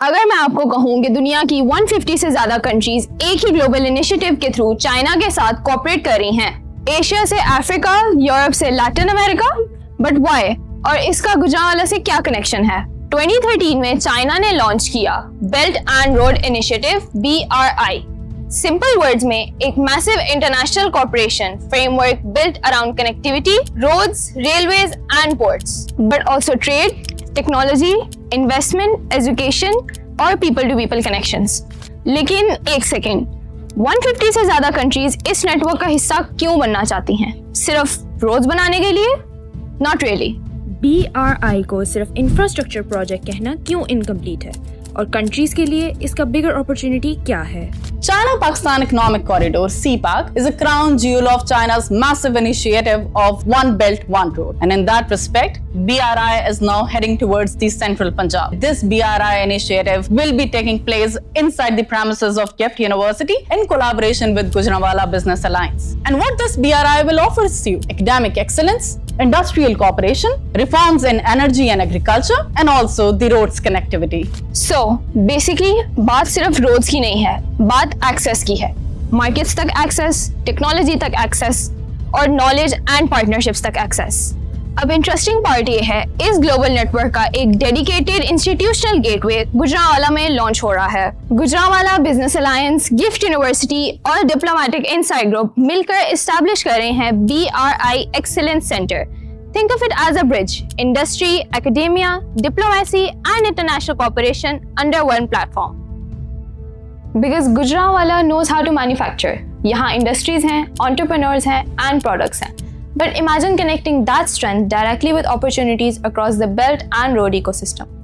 अगर मैं आपको कहूं कि दुनिया की 150 से ज्यादा कंट्रीज एक ही ग्लोबल इनिशिएटिव के थ्रू चाइना के साथ कोऑपरेट कर रही हैं, एशिया से अफ्रीका, यूरोप से लैटिन अमेरिका, बट व्हाई? और इसका गुजरांवाला से क्या कनेक्शन है? 2013 में चाइना ने लॉन्च किया belt and road initiative BRI। Simple words में एक massive international corporation framework built around connectivity, roads, railways and ports, but also trade, technology, investment, education और पीपल टू पीपल कनेक्शंस। लेकिन एक second, 150 से ज्यादा countries इस network का हिस्सा क्यों बनना चाहती हैं? सिर्फ रोड्स बनाने के लिए? Not really. BRI को सिर्फ इंफ्रास्ट्रक्चर प्रोजेक्ट कहना क्यों इनकम्प्लीट है, और कंट्रीज के लिए इसका बिगर अपॉर्चुनिटी क्या है? China-Pakistan Economic Corridor (CPEC) is a crown jewel of China's massive initiative of One Belt, One Road. And in that respect, BRI is now heading towards the central Punjab. This BRI initiative will be taking place inside the premises of GIFT University in collaboration with Gujranwala Business Alliance. And what this BRI will offer you? Academic excellence, industrial cooperation, reforms in energy and agriculture, and also the roads connectivity. So, basically, बात सिर्फ roads की नहीं है, बात access की है। Markets तक access, technology तक एक्सेस और नॉलेज एंड पार्टनरशिप्स तक एक्सेस। अब इंटरेस्टिंग पार्ट ये है, इस ग्लोबल नेटवर्क का एक डेडिकेटेड इंस्टीट्यूशनल गेटवे गुजरांवाला में लॉन्च हो रहा है। Gujranwala business alliance, gift university और डिप्लोमेटिक इनसाइड ग्रुप मिलकर एस्टैब्लिश कर रहे हैं BRI excellence centre. Think of it as a bridge, industry, academia, diplomacy and international cooperation under one platform. Because Gujranwala knows how to manufacture. यहाँ industries हैं, entrepreneurs हैं and products हैं. But imagine connecting that strength directly with opportunities across the belt and road ecosystem.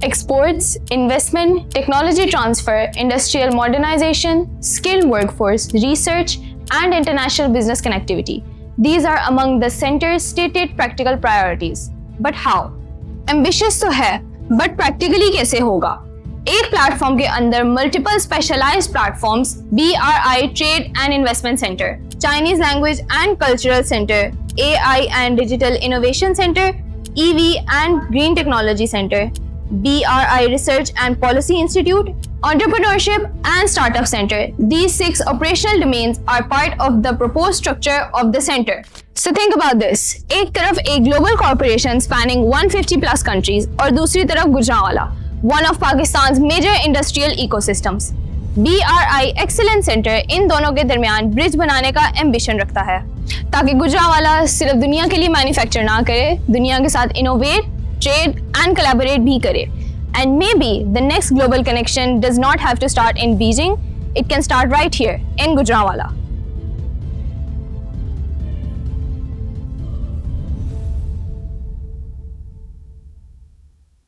Exports, investment, technology transfer, industrial modernization, skilled workforce, research and international business connectivity. These are among the center's stated practical priorities. But how? Ambitious तो है, but practically कैसे होगा? एक platform के अंदर multiple specialised platforms, BRI trade and investment centre, Chinese language and cultural centre, AI and digital innovation centre, EV and green technology centre, BRI Research and Policy Institute, Entrepreneurship and Startup Center. These 6 operational domains are part of the proposed structure of the center. So think about this. एक तरफ एक global corporation spanning 150 plus countries और दूसरी तरफ Gujranwala, one of Pakistan's major industrial ecosystems. BRI Excellence Center इन दोनों के दरमियान bridge बनाने का एम्बिशन रखता है, ताकि गुजरांवाला सिर्फ दुनिया के लिए मैन्युफैक्चर ना करे, दुनिया के साथ इनोवेट, trade and collaborate भी करे. And maybe the next global connection does not have to start in Beijing, it can start right here in Gujranwala.